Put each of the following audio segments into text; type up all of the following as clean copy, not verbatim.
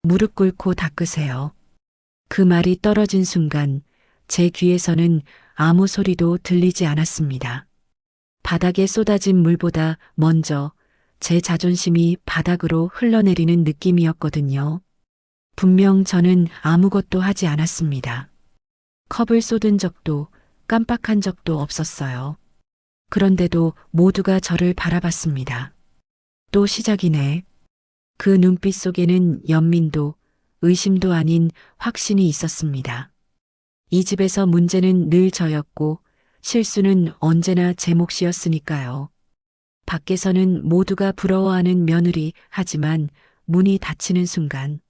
무릎 꿇고 닦으세요. 그 말이 떨어진 순간 제 귀에서는 아무 소리도 들리지 않았습니다. 바닥에 쏟아진 물보다 먼저 제 자존심이 바닥으로 흘러내리는 느낌이었거든요. 분명 저는 아무것도 하지 않았습니다. 컵을 쏟은 적도 깜빡한 적도 없었어요. 그런데도 모두가 저를 바라봤습니다. 또 시작이네. 그 눈빛 속에는 연민도 의심도 아닌 확신이 있었습니다. 이 집에서 문제는 늘 저였고 실수는 언제나 제 몫이었으니까요. 밖에서는 모두가 부러워하는 며느리 하지만 문이 닫히는 순간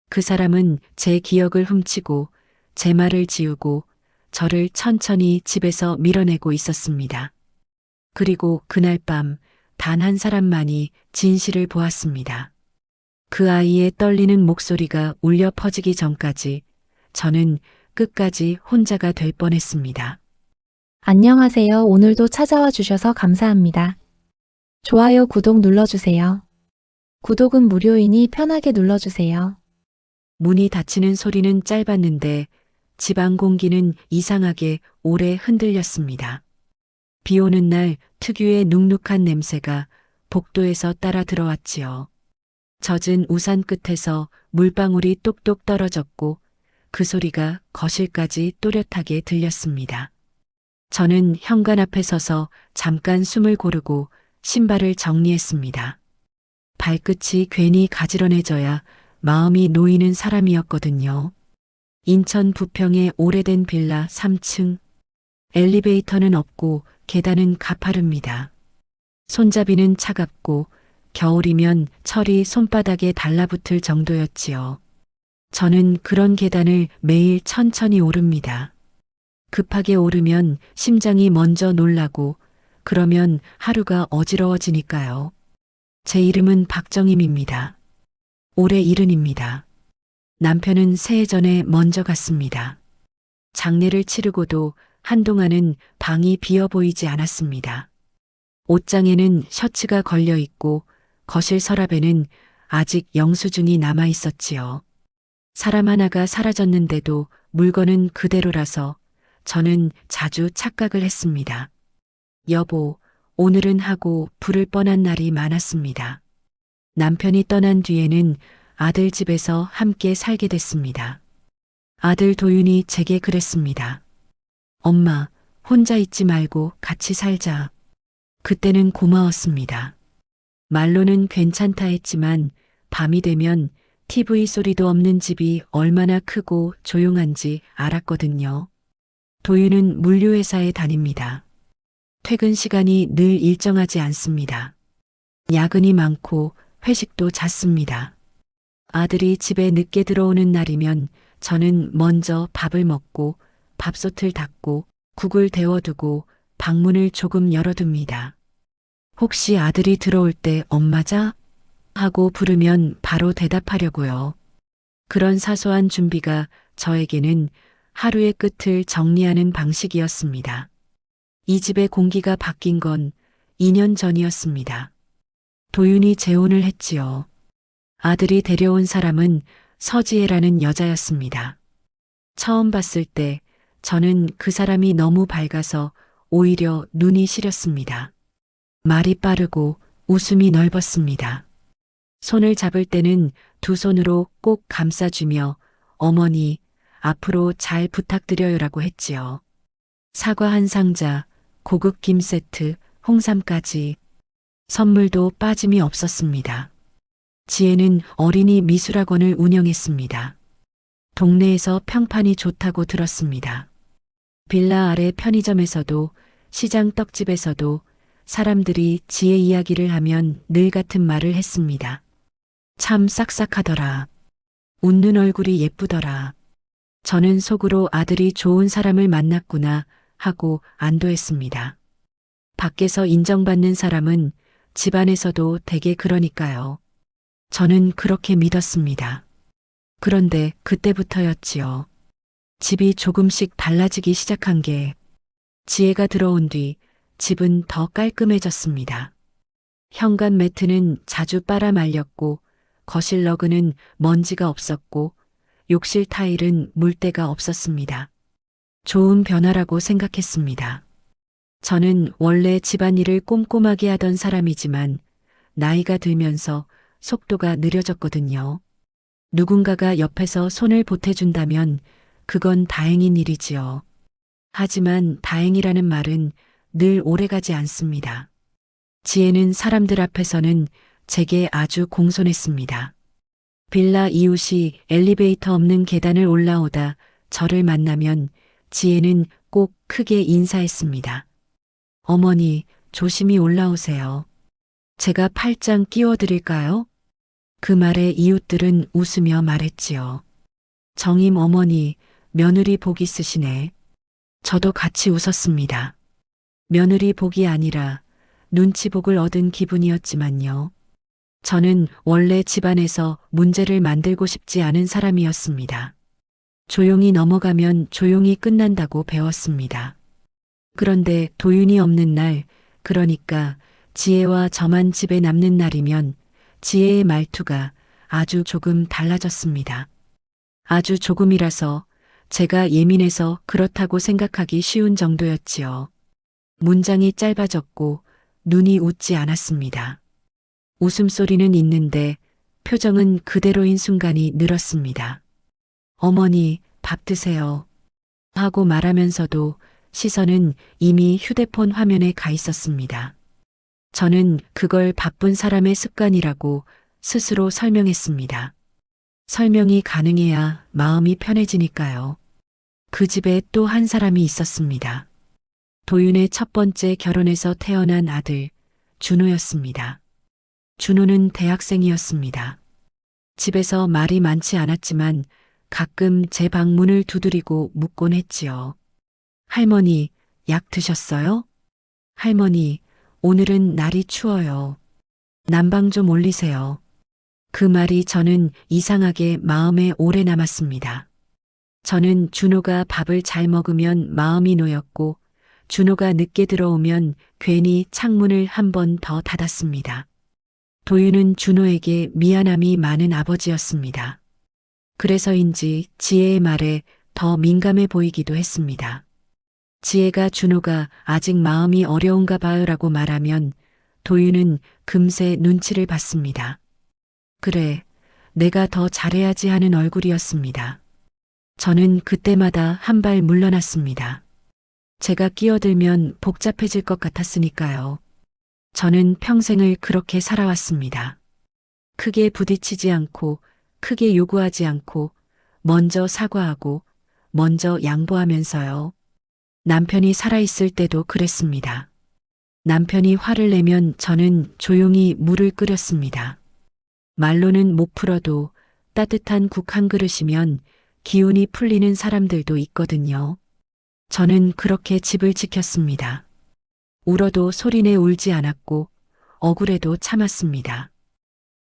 그 사람은 제 기억을 훔치고 제 말을 지우고 저를 천천히 집에서 밀어내고 있었습니다. 그리고 그날 밤 단 한 사람만이 진실을 보았습니다. 그 아이의 떨리는 목소리가 울려 퍼지기 전까지 저는 끝까지 혼자가 될 뻔했습니다. 안녕하세요. 오늘도 찾아와 주셔서 감사합니다. 좋아요, 구독 눌러주세요. 구독은 무료이니 편하게 눌러주세요. 문이 닫히는 소리는 짧았는데 집안 공기는 이상하게 오래 흔들렸습니다. 비 오는 날 특유의 눅눅한 냄새가 복도에서 따라 들어왔지요. 젖은 우산 끝에서 물방울이 똑똑 떨어졌고 그 소리가 거실까지 또렷하게 들렸습니다. 저는 현관 앞에 서서 잠깐 숨을 고르고 신발을 정리했습니다. 발끝이 괜히 가지런해져야 마음이 놓이는 사람이었거든요. 인천 부평의 오래된 빌라 3층. 엘리베이터는 없고 계단은 가파릅니다. 손잡이는 차갑고 겨울이면 철이 손바닥에 달라붙을 정도였지요. 저는 그런 계단을 매일 천천히 오릅니다. 급하게 오르면 심장이 먼저 놀라고 그러면 하루가 어지러워지니까요. 제 이름은 박정임입니다. 올해 70입니다. 남편은 새해 전에 먼저 갔습니다. 장례를 치르고도 한동안은 방이 비어 보이지 않았습니다. 옷장에는 셔츠가 걸려 있고 거실 서랍에는 아직 영수증이 남아 있었지요. 사람 하나가 사라졌는데도 물건은 그대로라서 저는 자주 착각을 했습니다. 여보, 오늘은 하고 부를 뻔한 날이 많았습니다. 남편이 떠난 뒤에는 아들 집에서 함께 살게 됐습니다. 아들 도윤이 제게 그랬습니다. 엄마, 혼자 있지 말고 같이 살자. 그때는 고마웠습니다. 말로는 괜찮다 했지만 밤이 되면 TV 소리도 없는 집이 얼마나 크고 조용한지 알았거든요. 도윤은 물류회사에 다닙니다. 퇴근 시간이 늘 일정하지 않습니다. 야근이 많고 회식도 잦습니다. 아들이 집에 늦게 들어오는 날이면 저는 먼저 밥을 먹고 밥솥을 닦고 국을 데워두고 방문을 조금 열어둡니다. 혹시 아들이 들어올 때 엄마자? 하고 부르면 바로 대답하려고요. 그런 사소한 준비가 저에게는 하루의 끝을 정리하는 방식이었습니다. 이 집의 공기가 바뀐 건 2년 전이었습니다. 도윤이 재혼을 했지요. 아들이 데려온 사람은 서지혜라는 여자였습니다. 처음 봤을 때 저는 그 사람이 너무 밝아서 오히려 눈이 시렸습니다. 말이 빠르고 웃음이 넓었습니다. 손을 잡을 때는 두 손으로 꼭 감싸주며 어머니, 앞으로 잘 부탁드려요라고 했지요. 사과 한 상자, 고급 김 세트, 홍삼까지 선물도 빠짐이 없었습니다. 지혜는 어린이 미술학원을 운영했습니다. 동네에서 평판이 좋다고 들었습니다. 빌라 아래 편의점에서도 시장 떡집에서도 사람들이 지혜 이야기를 하면 늘 같은 말을 했습니다. 참 싹싹하더라. 웃는 얼굴이 예쁘더라. 저는 속으로 아들이 좋은 사람을 만났구나 하고 안도했습니다. 밖에서 인정받는 사람은 집안에서도 되게 그러니까요. 저는 그렇게 믿었습니다. 그런데 그때부터였지요. 집이 조금씩 달라지기 시작한 게 지혜가 들어온 뒤 집은 더 깔끔해졌습니다. 현관 매트는 자주 빨아 말렸고 거실 러그는 먼지가 없었고 욕실 타일은 물때가 없었습니다. 좋은 변화라고 생각했습니다. 저는 원래 집안일을 꼼꼼하게 하던 사람이지만 나이가 들면서 속도가 느려졌거든요. 누군가가 옆에서 손을 보태준다면 그건 다행인 일이지요. 하지만 다행이라는 말은 늘 오래가지 않습니다. 지혜는 사람들 앞에서는 제게 아주 공손했습니다. 빌라 이웃이 엘리베이터 없는 계단을 올라오다 저를 만나면 지혜는 꼭 크게 인사했습니다. 어머니, 조심히 올라오세요. 제가 팔짱 끼워드릴까요? 그 말에 이웃들은 웃으며 말했지요. 정임 어머니, 며느리 복 있으시네. 저도 같이 웃었습니다. 며느리 복이 아니라 눈치 복을 얻은 기분이었지만요. 저는 원래 집안에서 문제를 만들고 싶지 않은 사람이었습니다. 조용히 넘어가면 조용히 끝난다고 배웠습니다. 그런데 도윤이 없는 날, 그러니까 지혜와 저만 집에 남는 날이면 지혜의 말투가 아주 조금 달라졌습니다. 아주 조금이라서 제가 예민해서 그렇다고 생각하기 쉬운 정도였지요. 문장이 짧아졌고 눈이 웃지 않았습니다. 웃음소리는 있는데 표정은 그대로인 순간이 늘었습니다. 어머니, 밥 드세요. 하고 말하면서도 시선은 이미 휴대폰 화면에 가 있었습니다. 저는 그걸 바쁜 사람의 습관이라고 스스로 설명했습니다. 설명이 가능해야 마음이 편해지니까요. 그 집에 또 한 사람이 있었습니다. 도윤의 첫 번째 결혼에서 태어난 아들, 준호였습니다. 준호는 대학생이었습니다. 집에서 말이 많지 않았지만 가끔 제 방문을 두드리고 묻곤 했지요. 할머니, 약 드셨어요? 할머니, 오늘은 날이 추워요. 난방 좀 올리세요. 그 말이 저는 이상하게 마음에 오래 남았습니다. 저는 준호가 밥을 잘 먹으면 마음이 놓였고 준호가 늦게 들어오면 괜히 창문을 한 번 더 닫았습니다. 도윤은 준호에게 미안함이 많은 아버지였습니다. 그래서인지 지혜의 말에 더 민감해 보이기도 했습니다. 지혜가 준호가 아직 마음이 어려운가 봐요라고 말하면 도윤은 금세 눈치를 봤습니다. 그래, 내가 더 잘해야지 하는 얼굴이었습니다. 저는 그때마다 한 발 물러났습니다. 제가 끼어들면 복잡해질 것 같았으니까요. 저는 평생을 그렇게 살아왔습니다. 크게 부딪히지 않고, 크게 요구하지 않고, 먼저 사과하고, 먼저 양보하면서요. 남편이 살아있을 때도 그랬습니다. 남편이 화를 내면 저는 조용히 물을 끓였습니다. 말로는 못 풀어도 따뜻한 국 한 그릇이면 기운이 풀리는 사람들도 있거든요. 저는 그렇게 집을 지켰습니다. 울어도 소리내 울지 않았고 억울해도 참았습니다.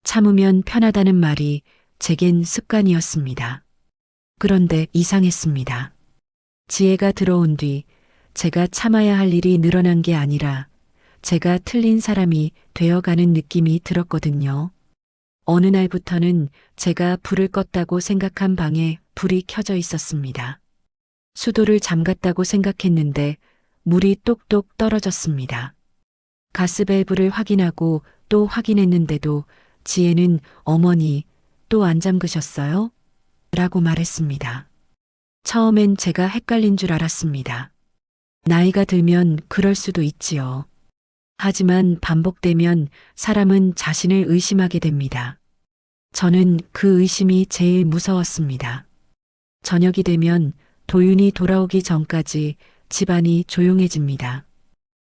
참으면 편하다는 말이 제겐 습관이었습니다. 그런데 이상했습니다. 지혜가 들어온 뒤 제가 참아야 할 일이 늘어난 게 아니라 제가 틀린 사람이 되어가는 느낌이 들었거든요. 어느 날부터는 제가 불을 껐다고 생각한 방에 불이 켜져 있었습니다. 수도를 잠갔다고 생각했는데 물이 똑똑 떨어졌습니다. 가스밸브를 확인하고 또 확인했는데도 지혜는 어머니 또 안 잠그셨어요? 라고 말했습니다. 처음엔 제가 헷갈린 줄 알았습니다. 나이가 들면 그럴 수도 있지요. 하지만 반복되면 사람은 자신을 의심하게 됩니다. 저는 그 의심이 제일 무서웠습니다. 저녁이 되면 도윤이 돌아오기 전까지 집안이 조용해집니다.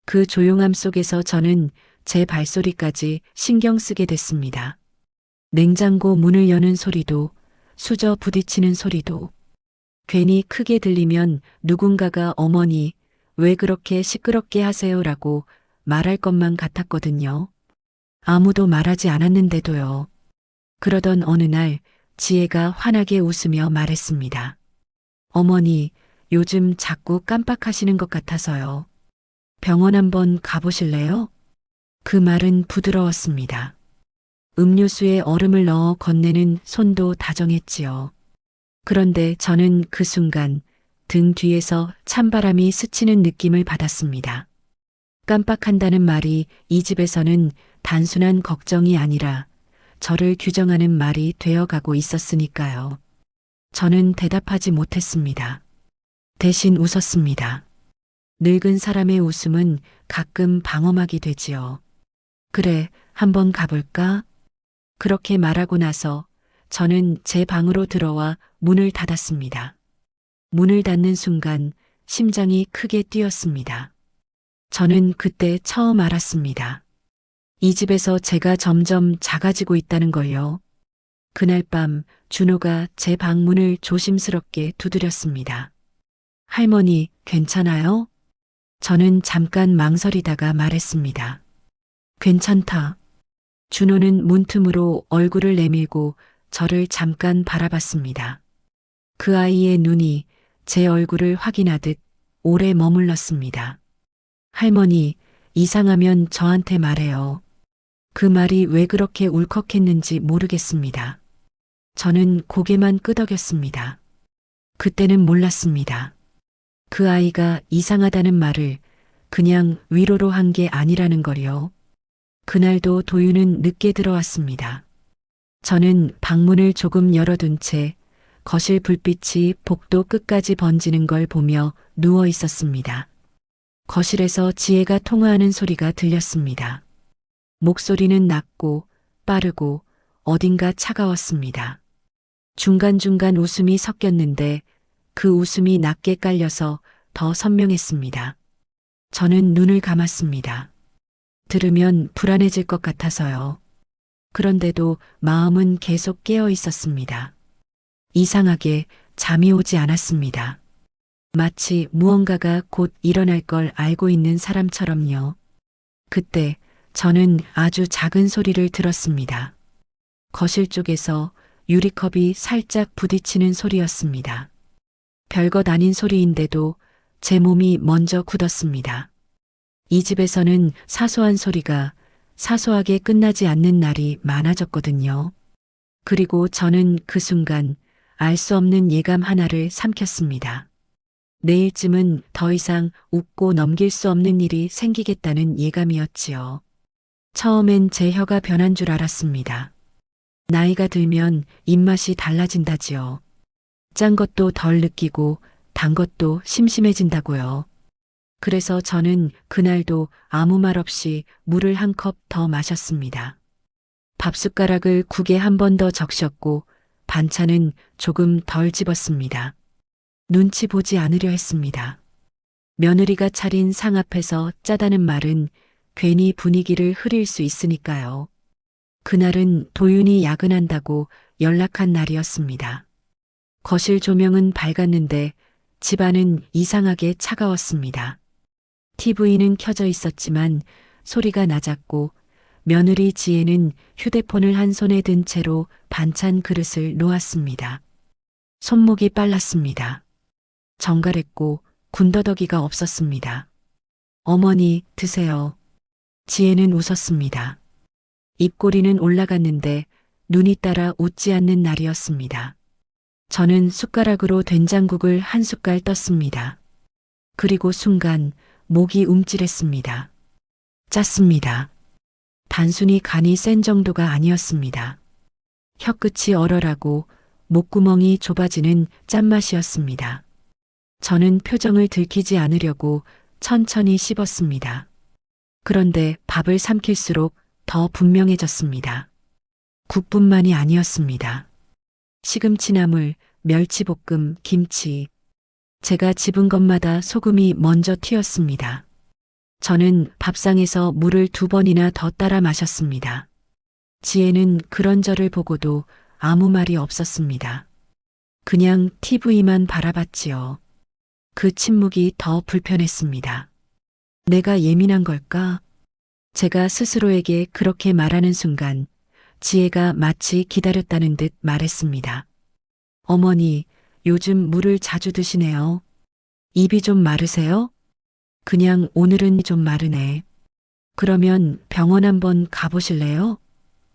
그 조용함 속에서 저는 제 발소리까지 신경 쓰게 됐습니다. 냉장고 문을 여는 소리도, 수저 부딪히는 소리도, 괜히 크게 들리면 누군가가 어머니, 왜 그렇게 시끄럽게 하세요라고 말할 것만 같았거든요. 아무도 말하지 않았는데도요. 그러던 어느 날 지혜가 환하게 웃으며 말했습니다. 어머니, 요즘 자꾸 깜빡하시는 것 같아서요. 병원 한번 가보실래요? 그 말은 부드러웠습니다. 음료수에 얼음을 넣어 건네는 손도 다정했지요. 그런데 저는 그 순간 등 뒤에서 찬바람이 스치는 느낌을 받았습니다. 깜빡한다는 말이 이 집에서는 단순한 걱정이 아니라 저를 규정하는 말이 되어가고 있었으니까요. 저는 대답하지 못했습니다. 대신 웃었습니다. 늙은 사람의 웃음은 가끔 방어막이 되지요. 그래, 한번 가볼까? 그렇게 말하고 나서 저는 제 방으로 들어와 문을 닫았습니다. 문을 닫는 순간 심장이 크게 뛰었습니다. 저는 그때 처음 알았습니다. 이 집에서 제가 점점 작아지고 있다는 걸요. 그날 밤 준호가 제 방문을 조심스럽게 두드렸습니다. 할머니, 괜찮아요? 저는 잠깐 망설이다가 말했습니다. 괜찮다. 준호는 문틈으로 얼굴을 내밀고 저를 잠깐 바라봤습니다. 그 아이의 눈이 제 얼굴을 확인하듯 오래 머물렀습니다. 할머니, 이상하면 저한테 말해요. 그 말이 왜 그렇게 울컥했는지 모르겠습니다. 저는 고개만 끄덕였습니다. 그때는 몰랐습니다. 그 아이가 이상하다는 말을 그냥 위로로 한 게 아니라는 걸요. 그날도 도윤은 늦게 들어왔습니다. 저는 방문을 조금 열어둔 채 거실 불빛이 복도 끝까지 번지는 걸 보며 누워 있었습니다. 거실에서 지혜가 통화하는 소리가 들렸습니다. 목소리는 낮고 빠르고 어딘가 차가웠습니다. 중간중간 웃음이 섞였는데 그 웃음이 낮게 깔려서 더 선명했습니다. 저는 눈을 감았습니다. 들으면 불안해질 것 같아서요. 그런데도 마음은 계속 깨어 있었습니다. 이상하게 잠이 오지 않았습니다. 마치 무언가가 곧 일어날 걸 알고 있는 사람처럼요. 그때 저는 아주 작은 소리를 들었습니다. 거실 쪽에서 유리컵이 살짝 부딪히는 소리였습니다. 별것 아닌 소리인데도 제 몸이 먼저 굳었습니다. 이 집에서는 사소한 소리가 사소하게 끝나지 않는 날이 많아졌거든요. 그리고 저는 그 순간 알 수 없는 예감 하나를 삼켰습니다. 내일쯤은 더 이상 웃고 넘길 수 없는 일이 생기겠다는 예감이었지요. 처음엔 제 혀가 변한 줄 알았습니다. 나이가 들면 입맛이 달라진다지요. 짠 것도 덜 느끼고 단 것도 심심해진다고요. 그래서 저는 그날도 아무 말 없이 물을 한 컵 더 마셨습니다. 밥숟가락을 국에 한 번 더 적셨고 반찬은 조금 덜 집었습니다. 눈치 보지 않으려 했습니다. 며느리가 차린 상 앞에서 짜다는 말은 괜히 분위기를 흐릴 수 있으니까요. 그날은 도윤이 야근한다고 연락한 날이었습니다. 거실 조명은 밝았는데 집안은 이상하게 차가웠습니다. TV는 켜져 있었지만 소리가 낮았고 며느리 지혜는 휴대폰을 한 손에 든 채로 반찬 그릇을 놓았습니다. 손목이 빨랐습니다. 정갈했고 군더더기가 없었습니다. 어머니, 드세요. 지혜는 웃었습니다. 입꼬리는 올라갔는데 눈이 따라 웃지 않는 날이었습니다. 저는 숟가락으로 된장국을 한 숟갈 떴습니다. 그리고 순간 목이 움찔했습니다. 짰습니다. 단순히 간이 센 정도가 아니었습니다. 혀끝이 얼얼하고 목구멍이 좁아지는 짠맛이었습니다. 저는 표정을 들키지 않으려고 천천히 씹었습니다. 그런데 밥을 삼킬수록 더 분명해졌습니다. 국뿐만이 아니었습니다. 시금치나물, 멸치볶음, 김치. 제가 집은 것마다 소금이 먼저 튀었습니다. 저는 밥상에서 물을 2번이나 더 따라 마셨습니다. 지혜는 그런 저를 보고도 아무 말이 없었습니다. 그냥 TV만 바라봤지요. 그 침묵이 더 불편했습니다. 내가 예민한 걸까? 제가 스스로에게 그렇게 말하는 순간 지혜가 마치 기다렸다는 듯 말했습니다. 어머니, 요즘 물을 자주 드시네요. 입이 좀 마르세요? 그냥 오늘은 좀 마르네. 그러면 병원 한번 가보실래요?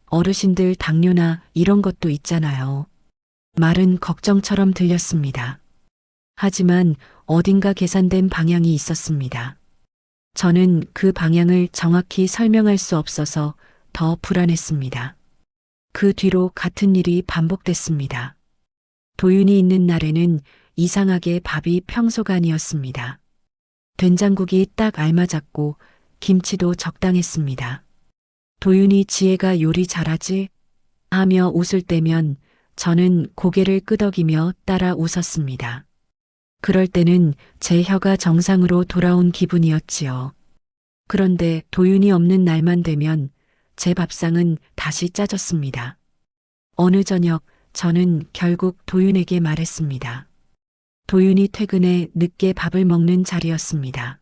어르신들 당뇨나 이런 것도 있잖아요. 말은 걱정처럼 들렸습니다. 하지만 어딘가 계산된 방향이 있었습니다. 저는 그 방향을 정확히 설명할 수 없어서 더 불안했습니다. 그 뒤로 같은 일이 반복됐습니다. 도윤이 있는 날에는 이상하게 밥이 평소가 아니었습니다. 된장국이 딱 알맞았고 김치도 적당했습니다. 도윤이 지혜가 요리 잘하지? 하며 웃을 때면 저는 고개를 끄덕이며 따라 웃었습니다. 그럴 때는 제 혀가 정상으로 돌아온 기분이었지요. 그런데 도윤이 없는 날만 되면 제 밥상은 다시 짜졌습니다. 어느 저녁 저는 결국 도윤에게 말했습니다. 도윤이 퇴근해 늦게 밥을 먹는 자리였습니다.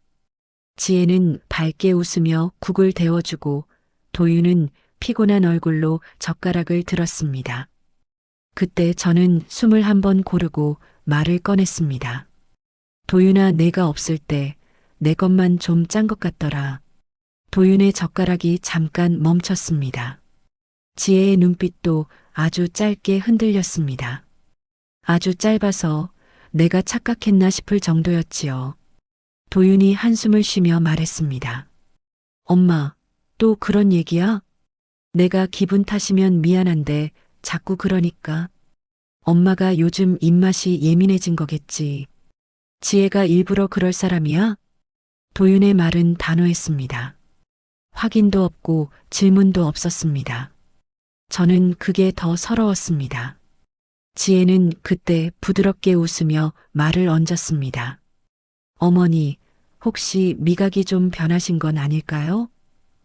지혜는 밝게 웃으며 국을 데워주고 도윤은 피곤한 얼굴로 젓가락을 들었습니다. 그때 저는 숨을 한번 고르고 말을 꺼냈습니다. 도윤아, 내가 없을 때 내 것만 좀 짠 것 같더라. 도윤의 젓가락이 잠깐 멈췄습니다. 지혜의 눈빛도 아주 짧게 흔들렸습니다. 아주 짧아서 내가 착각했나 싶을 정도였지요. 도윤이 한숨을 쉬며 말했습니다. 엄마, 또 그런 얘기야? 내가 기분 탓이면 미안한데 자꾸 그러니까. 엄마가 요즘 입맛이 예민해진 거겠지. 지혜가 일부러 그럴 사람이야? 도윤의 말은 단호했습니다. 확인도 없고 질문도 없었습니다. 저는 그게 더 서러웠습니다. 지혜는 그때 부드럽게 웃으며 말을 얹었습니다. 어머니, 혹시 미각이 좀 변하신 건 아닐까요?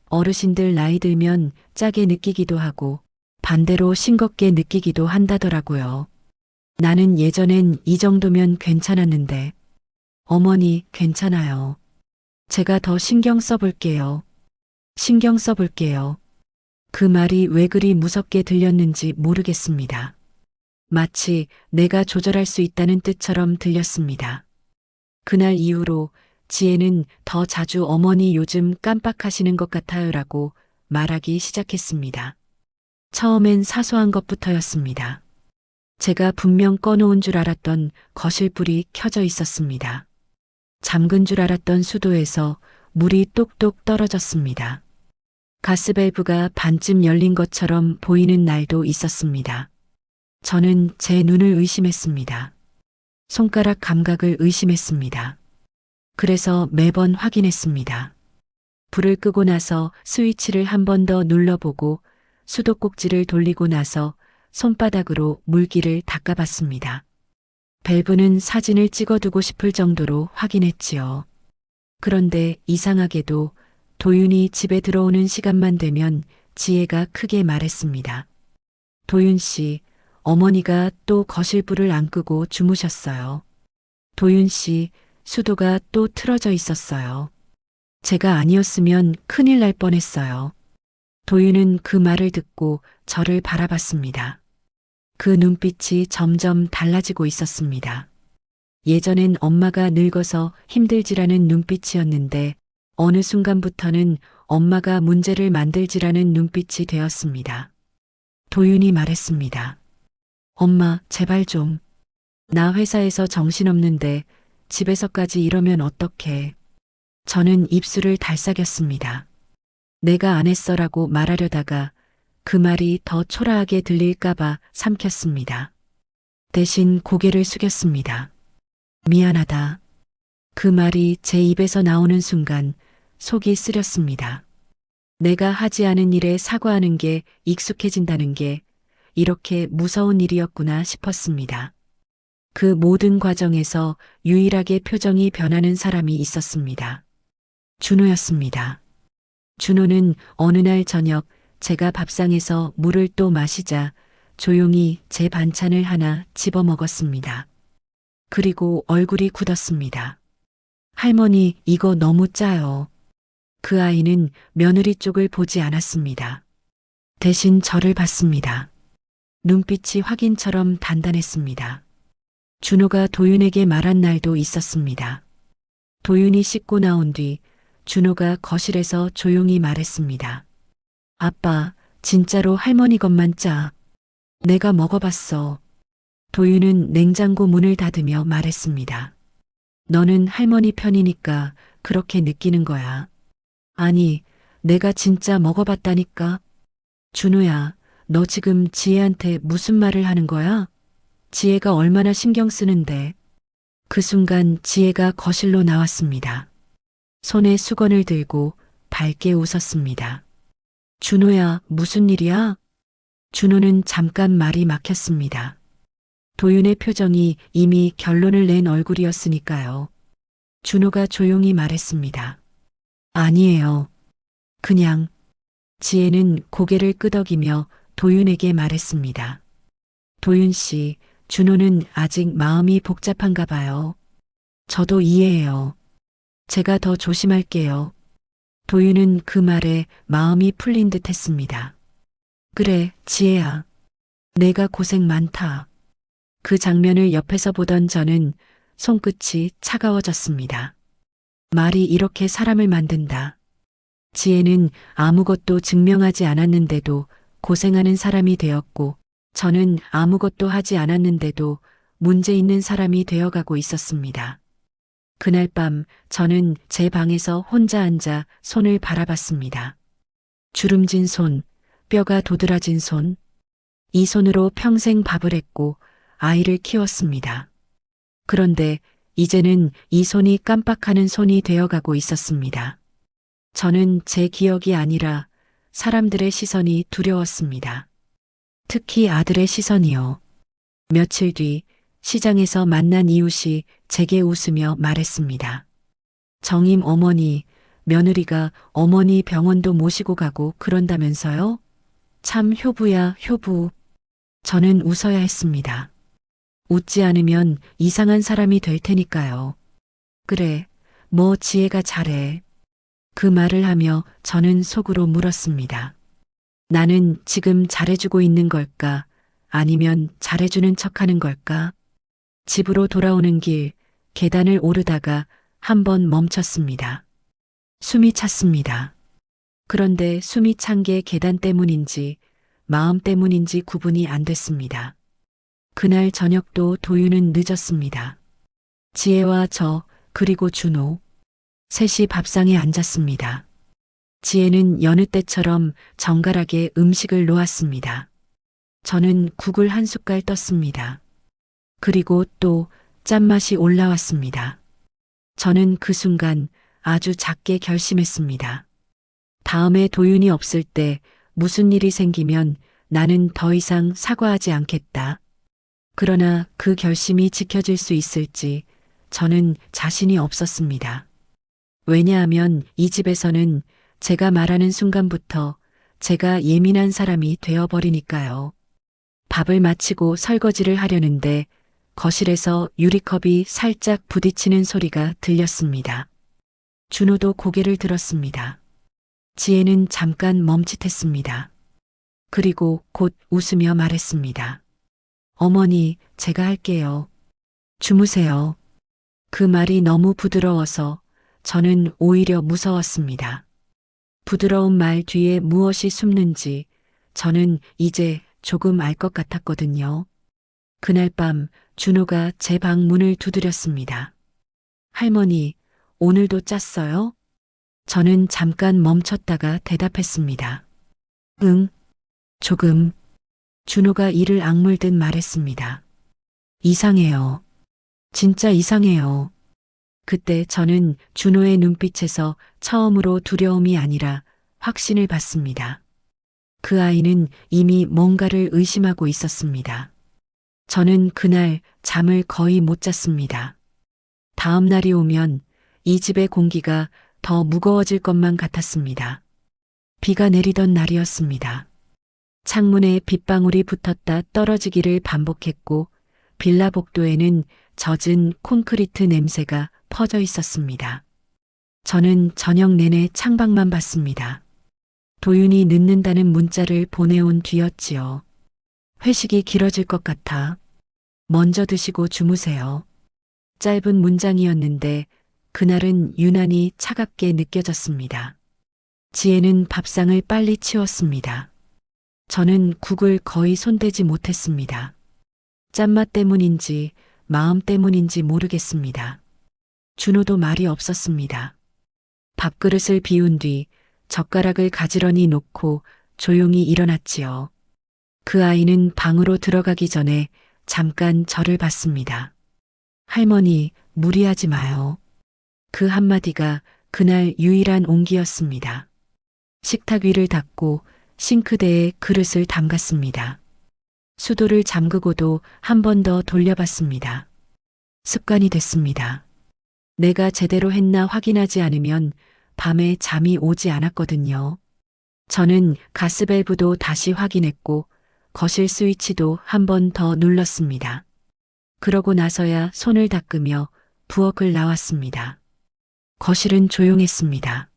어르신들 나이 들면 짜게 느끼기도 하고 반대로 싱겁게 느끼기도 한다더라고요. 나는 예전엔 이 정도면 괜찮았는데. 어머니, 괜찮아요. 제가 더 신경 써볼게요. 신경 써볼게요. 그 말이 왜 그리 무섭게 들렸는지 모르겠습니다. 마치 내가 조절할 수 있다는 뜻처럼 들렸습니다. 그날 이후로 지혜는 더 자주 어머니 요즘 깜빡하시는 것 같아요라고 말하기 시작했습니다. 처음엔 사소한 것부터였습니다. 제가 분명 꺼놓은 줄 알았던 거실불이 켜져 있었습니다. 잠근 줄 알았던 수도에서 물이 똑똑 떨어졌습니다. 가스밸브가 반쯤 열린 것처럼 보이는 날도 있었습니다. 저는 제 눈을 의심했습니다. 손가락 감각을 의심했습니다. 그래서 매번 확인했습니다. 불을 끄고 나서 스위치를 한 번 더 눌러보고 수도꼭지를 돌리고 나서 손바닥으로 물기를 닦아봤습니다. 밸브는 사진을 찍어두고 싶을 정도로 확인했지요. 그런데 이상하게도 도윤이 집에 들어오는 시간만 되면 지혜가 크게 말했습니다. 도윤 씨, 어머니가 또 거실불을 안 끄고 주무셨어요. 도윤 씨, 수도가 또 틀어져 있었어요. 제가 아니었으면 큰일 날 뻔했어요. 도윤은 그 말을 듣고 저를 바라봤습니다. 그 눈빛이 점점 달라지고 있었습니다. 예전엔 엄마가 늙어서 힘들지라는 눈빛이었는데 어느 순간부터는 엄마가 문제를 만들지라는 눈빛이 되었습니다. 도윤이 말했습니다. 엄마, 제발 좀. 나 회사에서 정신없는데 집에서까지 이러면 어떡해. 저는 입술을 달싹였습니다. 내가 안 했어라고 말하려다가 그 말이 더 초라하게 들릴까봐 삼켰습니다. 대신 고개를 숙였습니다. 미안하다. 그 말이 제 입에서 나오는 순간 속이 쓰렸습니다. 내가 하지 않은 일에 사과하는 게 익숙해진다는 게 이렇게 무서운 일이었구나 싶었습니다. 그 모든 과정에서 유일하게 표정이 변하는 사람이 있었습니다. 준호였습니다. 준호는 어느 날 저녁 제가 밥상에서 물을 또 마시자 조용히 제 반찬을 하나 집어 먹었습니다. 그리고 얼굴이 굳었습니다. 할머니, 이거 너무 짜요. 그 아이는 며느리 쪽을 보지 않았습니다. 대신 저를 봤습니다. 눈빛이 확인처럼 단단했습니다. 준호가 도윤에게 말한 날도 있었습니다. 도윤이 씻고 나온 뒤 준호가 거실에서 조용히 말했습니다. 아빠, 진짜로 할머니 것만 짜. 내가 먹어봤어. 도윤은 냉장고 문을 닫으며 말했습니다. 너는 할머니 편이니까 그렇게 느끼는 거야. 아니, 내가 진짜 먹어봤다니까. 준호야, 너 지금 지혜한테 무슨 말을 하는 거야? 지혜가 얼마나 신경 쓰는데. 그 순간 지혜가 거실로 나왔습니다. 손에 수건을 들고 밝게 웃었습니다. 준호야, 무슨 일이야? 준호는 잠깐 말이 막혔습니다. 도윤의 표정이 이미 결론을 낸 얼굴이었으니까요. 준호가 조용히 말했습니다. 아니에요. 그냥. 지혜는 고개를 끄덕이며 도윤에게 말했습니다. 도윤 씨, 준호는 아직 마음이 복잡한가 봐요. 저도 이해해요. 제가 더 조심할게요. 도윤은 그 말에 마음이 풀린 듯 했습니다. 그래, 지혜야. 내가 고생 많다. 그 장면을 옆에서 보던 저는 손끝이 차가워졌습니다. 말이 이렇게 사람을 만든다. 지혜는 아무것도 증명하지 않았는데도 고생하는 사람이 되었고, 저는 아무것도 하지 않았는데도 문제 있는 사람이 되어가고 있었습니다. 그날 밤 저는 제 방에서 혼자 앉아 손을 바라봤습니다. 주름진 손, 뼈가 도드라진 손. 이 손으로 평생 밥을 했고 아이를 키웠습니다. 그런데 이제는 이 손이 깜빡하는 손이 되어가고 있었습니다. 저는 제 기억이 아니라 사람들의 시선이 두려웠습니다. 특히 아들의 시선이요. 며칠 뒤 시장에서 만난 이웃이 제게 웃으며 말했습니다. 정임 어머니, 며느리가 어머니 병원도 모시고 가고 그런다면서요? 참 효부야, 효부. 저는 웃어야 했습니다. 웃지 않으면 이상한 사람이 될 테니까요. 그래, 뭐 지혜가 잘해. 그 말을 하며 저는 속으로 물었습니다. 나는 지금 잘해주고 있는 걸까? 아니면 잘해주는 척하는 걸까? 집으로 돌아오는 길, 계단을 오르다가 한 번 멈췄습니다. 숨이 찼습니다. 그런데 숨이 찬 게 계단 때문인지 마음 때문인지 구분이 안 됐습니다. 그날 저녁도 도윤은 늦었습니다. 지혜와 저, 그리고 준호, 셋이 밥상에 앉았습니다. 지혜는 여느 때처럼 정갈하게 음식을 놓았습니다. 저는 국을 한 숟갈 떴습니다. 그리고 또 짠맛이 올라왔습니다. 저는 그 순간 아주 작게 결심했습니다. 다음에 도윤이 없을 때 무슨 일이 생기면 나는 더 이상 사과하지 않겠다. 그러나 그 결심이 지켜질 수 있을지 저는 자신이 없었습니다. 왜냐하면 이 집에서는 제가 말하는 순간부터 제가 예민한 사람이 되어버리니까요. 밥을 마치고 설거지를 하려는데 거실에서 유리컵이 살짝 부딪히는 소리가 들렸습니다. 준호도 고개를 들었습니다. 지혜는 잠깐 멈칫했습니다. 그리고 곧 웃으며 말했습니다. 어머니, 제가 할게요. 주무세요. 그 말이 너무 부드러워서 저는 오히려 무서웠습니다. 부드러운 말 뒤에 무엇이 숨는지 저는 이제 조금 알 것 같았거든요. 그날 밤 준호가 제 방 문을 두드렸습니다. 할머니, 오늘도 짰어요? 저는 잠깐 멈췄다가 대답했습니다. 응, 조금. 준호가 이를 악물듯 말했습니다. 이상해요. 진짜 이상해요. 그때 저는 준호의 눈빛에서 처음으로 두려움이 아니라 확신을 받습니다. 그 아이는 이미 뭔가를 의심하고 있었습니다. 저는 그날 잠을 거의 못 잤습니다. 다음 날이 오면 이 집의 공기가 더 무거워질 것만 같았습니다. 비가 내리던 날이었습니다. 창문에 빗방울이 붙었다 떨어지기를 반복했고 빌라 복도에는 젖은 콘크리트 냄새가 퍼져 있었습니다. 저는 저녁 내내 창밖만 봤습니다. 도윤이 늦는다는 문자를 보내온 뒤였지요. 회식이 길어질 것 같아. 먼저 드시고 주무세요. 짧은 문장이었는데 그날은 유난히 차갑게 느껴졌습니다. 지혜는 밥상을 빨리 치웠습니다. 저는 국을 거의 손대지 못했습니다. 짠맛 때문인지 마음 때문인지 모르겠습니다. 준호도 말이 없었습니다. 밥그릇을 비운 뒤 젓가락을 가지런히 놓고 조용히 일어났지요. 그 아이는 방으로 들어가기 전에 잠깐 저를 봤습니다. 할머니, 무리하지 마요. 그 한마디가 그날 유일한 온기였습니다. 식탁 위를 닦고 싱크대에 그릇을 담갔습니다. 수도를 잠그고도 한 번 더 돌려봤습니다. 습관이 됐습니다. 내가 제대로 했나 확인하지 않으면 밤에 잠이 오지 않았거든요. 저는 가스밸브도 다시 확인했고 거실 스위치도 한 번 더 눌렀습니다. 그러고 나서야 손을 닦으며 부엌을 나왔습니다. 거실은 조용했습니다.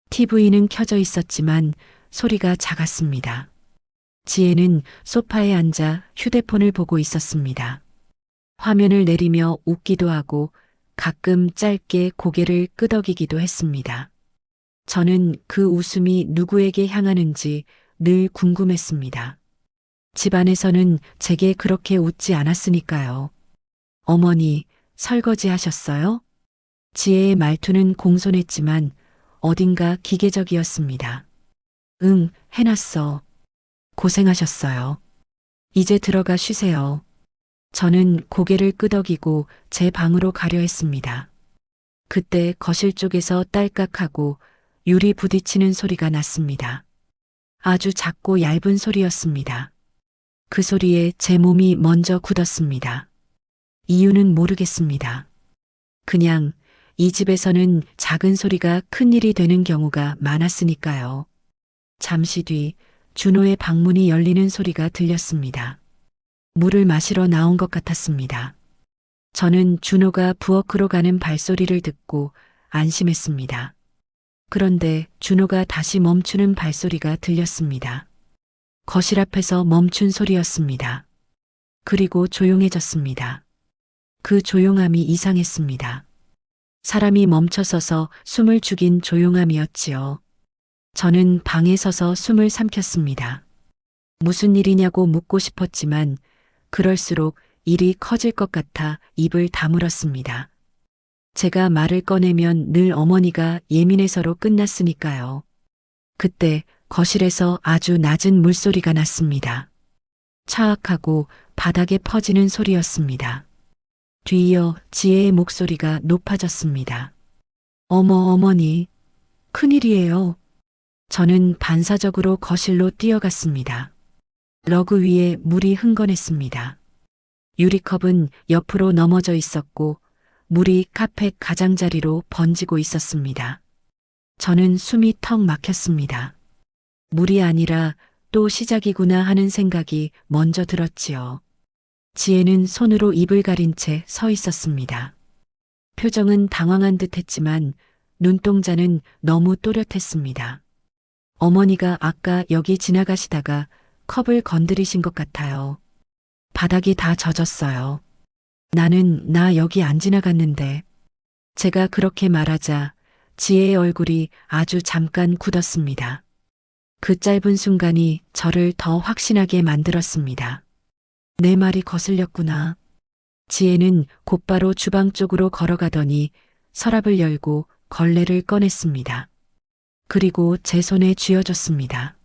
TV는 켜져 있었지만 소리가 작았습니다. 지혜는 소파에 앉아 휴대폰을 보고 있었습니다. 화면을 내리며 웃기도 하고 가끔 짧게 고개를 끄덕이기도 했습니다. 저는 그 웃음이 누구에게 향하는지 늘 궁금했습니다. 집안에서는 제게 그렇게 웃지 않았으니까요. 어머니, 설거지 하셨어요? 지혜의 말투는 공손했지만 어딘가 기계적이었습니다. 응, 해놨어. 고생하셨어요. 이제 들어가 쉬세요. 저는 고개를 끄덕이고 제 방으로 가려 했습니다. 그때 거실 쪽에서 딸깍하고 유리 부딪히는 소리가 났습니다. 아주 작고 얇은 소리였습니다. 그 소리에 제 몸이 먼저 굳었습니다. 이유는 모르겠습니다. 그냥 이 집에서는 작은 소리가 큰 일이 되는 경우가 많았으니까요. 잠시 뒤 준호의 방문이 열리는 소리가 들렸습니다. 물을 마시러 나온 것 같았습니다. 저는 준호가 부엌으로 가는 발소리를 듣고 안심했습니다. 그런데 준호가 다시 멈추는 발소리가 들렸습니다. 거실 앞에서 멈춘 소리였습니다. 그리고 조용해졌습니다. 그 조용함이 이상했습니다. 사람이 멈춰서서 숨을 죽인 조용함이었지요. 저는 방에 서서 숨을 삼켰습니다. 무슨 일이냐고 묻고 싶었지만 그럴수록 일이 커질 것 같아 입을 다물었습니다. 제가 말을 꺼내면 늘 어머니가 예민해서로 끝났으니까요. 그때 거실에서 아주 낮은 물소리가 났습니다. 차악하고 바닥에 퍼지는 소리였습니다. 뒤이어 지혜의 목소리가 높아졌습니다. 어머니, 큰일이에요. 저는 반사적으로 거실로 뛰어갔습니다. 러그 위에 물이 흥건했습니다. 유리컵은 옆으로 넘어져 있었고 물이 카펫 가장자리로 번지고 있었습니다. 저는 숨이 턱 막혔습니다. 물이 아니라 또 시작이구나 하는 생각이 먼저 들었지요. 지혜는 손으로 입을 가린 채 서 있었습니다. 표정은 당황한 듯 했지만 눈동자는 너무 또렷했습니다. 어머니가 아까 여기 지나가시다가 컵을 건드리신 것 같아요. 바닥이 다 젖었어요. 나 여기 안 지나갔는데. 제가 그렇게 말하자 지혜의 얼굴이 아주 잠깐 굳었습니다. 그 짧은 순간이 저를 더 확신하게 만들었습니다. 내 말이 거슬렸구나. 지혜는 곧바로 주방 쪽으로 걸어가더니 서랍을 열고 걸레를 꺼냈습니다. 그리고 제 손에 쥐어줬습니다.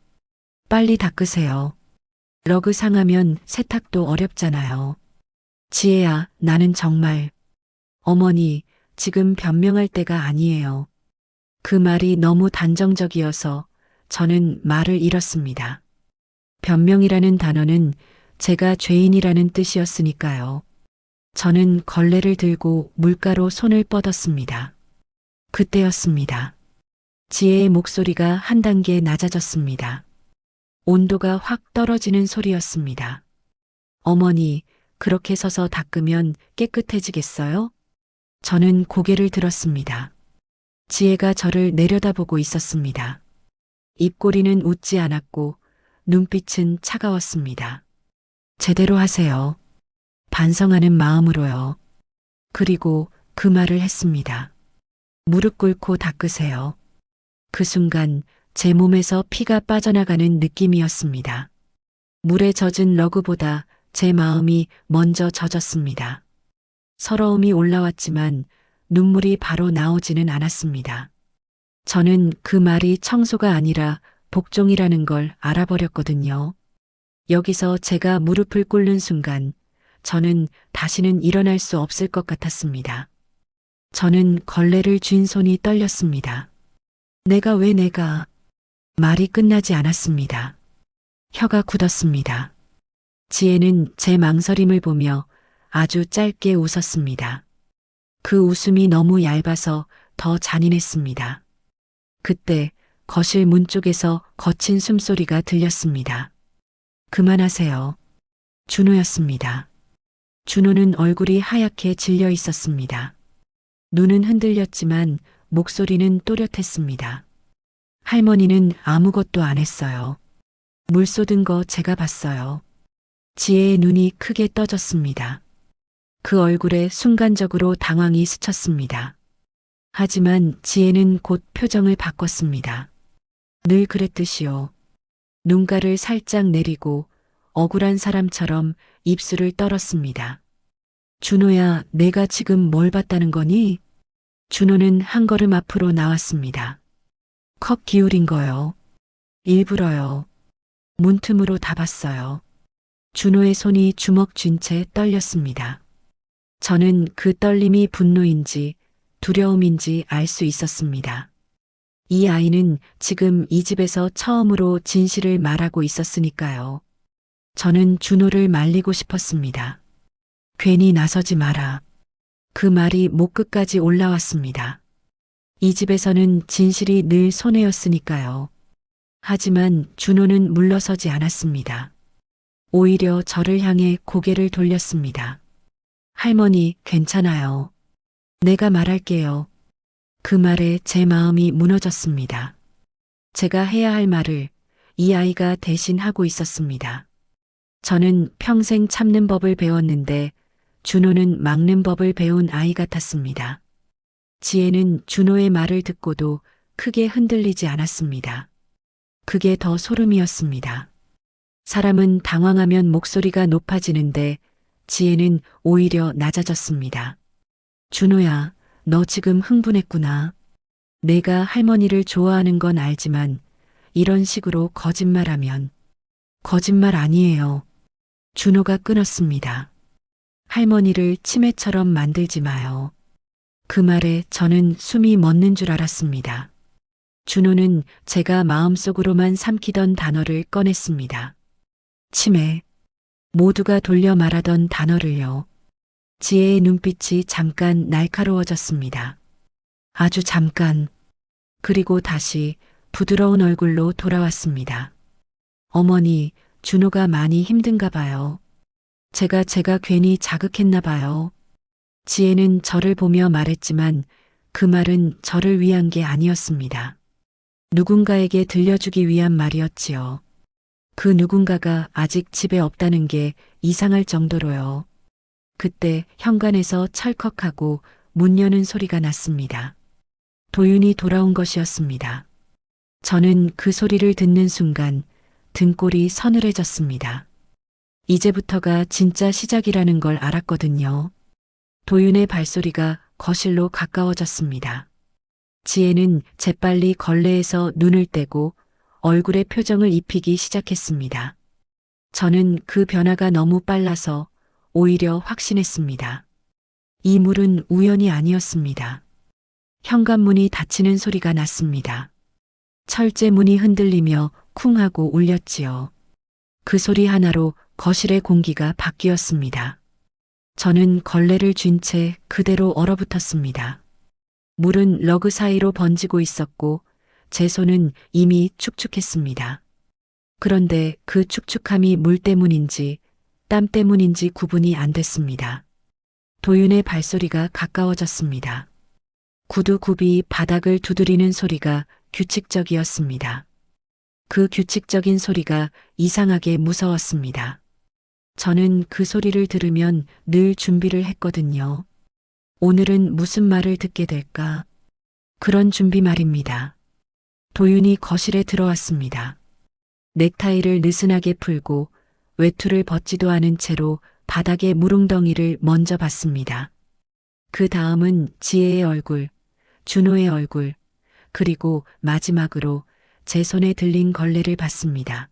빨리 닦으세요. 러그 상하면 세탁도 어렵잖아요. 지혜야, 나는 정말. 어머니, 지금 변명할 때가 아니에요. 그 말이 너무 단정적이어서 저는 말을 잃었습니다. 변명이라는 단어는 제가 죄인이라는 뜻이었으니까요. 저는 걸레를 들고 물가로 손을 뻗었습니다. 그때였습니다. 지혜의 목소리가 한 단계 낮아졌습니다. 온도가 확 떨어지는 소리였습니다. 어머니, 그렇게 서서 닦으면 깨끗해지겠어요? 저는 고개를 들었습니다. 지혜가 저를 내려다보고 있었습니다. 입꼬리는 웃지 않았고 눈빛은 차가웠습니다. 제대로 하세요. 반성하는 마음으로요. 그리고 그 말을 했습니다. 무릎 꿇고 닦으세요. 그 순간 제 몸에서 피가 빠져나가는 느낌이었습니다. 물에 젖은 러그보다 제 마음이 먼저 젖었습니다. 서러움이 올라왔지만 눈물이 바로 나오지는 않았습니다. 저는 그 말이 청소가 아니라 복종이라는 걸 알아버렸거든요. 여기서 제가 무릎을 꿇는 순간 저는 다시는 일어날 수 없을 것 같았습니다. 저는 걸레를 쥔 손이 떨렸습니다. 내가 말이 끝나지 않았습니다. 혀가 굳었습니다. 지혜는 제 망설임을 보며 아주 짧게 웃었습니다. 그 웃음이 너무 얇아서 더 잔인했습니다. 그때 거실 문 쪽에서 거친 숨소리가 들렸습니다. 그만하세요. 준호였습니다. 준호는 얼굴이 하얗게 질려 있었습니다. 눈은 흔들렸지만 목소리는 또렷했습니다. 할머니는 아무것도 안 했어요. 물 쏟은 거 제가 봤어요. 지혜의 눈이 크게 떠졌습니다. 그 얼굴에 순간적으로 당황이 스쳤습니다. 하지만 지혜는 곧 표정을 바꿨습니다. 늘 그랬듯이요. 눈가를 살짝 내리고 억울한 사람처럼 입술을 떨었습니다. 준호야, 내가 지금 뭘 봤다는 거니? 준호는 한 걸음 앞으로 나왔습니다. 컵 기울인 거요. 일부러요. 문틈으로 다 봤어요. 준호의 손이 주먹 쥔 채 떨렸습니다. 저는 그 떨림이 분노인지 두려움인지 알 수 있었습니다. 이 아이는 지금 이 집에서 처음으로 진실을 말하고 있었으니까요. 저는 준호를 말리고 싶었습니다. 괜히 나서지 마라. 그 말이 목 끝까지 올라왔습니다. 이 집에서는 진실이 늘 손해였으니까요. 하지만 준호는 물러서지 않았습니다. 오히려 저를 향해 고개를 돌렸습니다. 할머니, 괜찮아요. 내가 말할게요. 그 말에 제 마음이 무너졌습니다. 제가 해야 할 말을 이 아이가 대신 하고 있었습니다. 저는 평생 참는 법을 배웠는데 준호는 막는 법을 배운 아이 같았습니다. 지혜는 준호의 말을 듣고도 크게 흔들리지 않았습니다. 그게 더 소름이었습니다. 사람은 당황하면 목소리가 높아지는데 지혜는 오히려 낮아졌습니다. 준호야, 너 지금 흥분했구나. 내가 할머니를 좋아하는 건 알지만 이런 식으로 거짓말하면 거짓말 아니에요. 준호가 끊었습니다. 할머니를 치매처럼 만들지 마요. 그 말에 저는 숨이 멎는 줄 알았습니다. 준호는 제가 마음속으로만 삼키던 단어를 꺼냈습니다. 치매. 모두가 돌려 말하던 단어를요. 지혜의 눈빛이 잠깐 날카로워졌습니다. 아주 잠깐. 그리고 다시 부드러운 얼굴로 돌아왔습니다. 어머니, 준호가 많이 힘든가 봐요. 제가 괜히 자극했나 봐요. 지혜는 저를 보며 말했지만 그 말은 저를 위한 게 아니었습니다. 누군가에게 들려주기 위한 말이었지요. 그 누군가가 아직 집에 없다는 게 이상할 정도로요. 그때 현관에서 철컥하고 문 여는 소리가 났습니다. 도윤이 돌아온 것이었습니다. 저는 그 소리를 듣는 순간 등골이 서늘해졌습니다. 이제부터가 진짜 시작이라는 걸 알았거든요. 도윤의 발소리가 거실로 가까워졌습니다. 지혜는 재빨리 걸레에서 눈을 떼고 얼굴에 표정을 입히기 시작했습니다. 저는 그 변화가 너무 빨라서 오히려 확신했습니다. 이 물은 우연이 아니었습니다. 현관문이 닫히는 소리가 났습니다. 철제 문이 흔들리며 쿵 하고 울렸지요. 그 소리 하나로 거실의 공기가 바뀌었습니다. 저는 걸레를 쥔 채 그대로 얼어붙었습니다. 물은 러그 사이로 번지고 있었고 제 손은 이미 축축했습니다. 그런데 그 축축함이 물 때문인지 땀 때문인지 구분이 안 됐습니다. 도윤의 발소리가 가까워졌습니다. 구두굽이 바닥을 두드리는 소리가 규칙적이었습니다. 그 규칙적인 소리가 이상하게 무서웠습니다. 저는 그 소리를 들으면 늘 준비를 했거든요. 오늘은 무슨 말을 듣게 될까? 그런 준비 말입니다. 도윤이 거실에 들어왔습니다. 넥타이를 느슨하게 풀고 외투를 벗지도 않은 채로 바닥에 무릉덩이를 먼저 봤습니다. 그 다음은 지혜의 얼굴, 준호의 얼굴, 그리고 마지막으로 제 손에 들린 걸레를 봤습니다.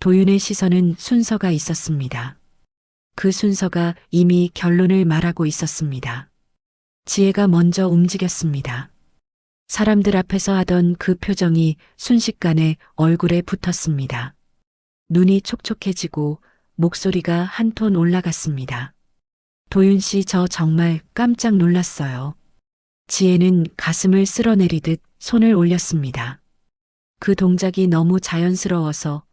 도윤의 시선은 순서가 있었습니다. 그 순서가 이미 결론을 말하고 있었습니다. 지혜가 먼저 움직였습니다. 사람들 앞에서 하던 그 표정이 순식간에 얼굴에 붙었습니다. 눈이 촉촉해지고 목소리가 한 톤 올라갔습니다. 도윤 씨, 저 정말 깜짝 놀랐어요. 지혜는 가슴을 쓸어내리듯 손을 올렸습니다. 그 동작이 너무 자연스러워서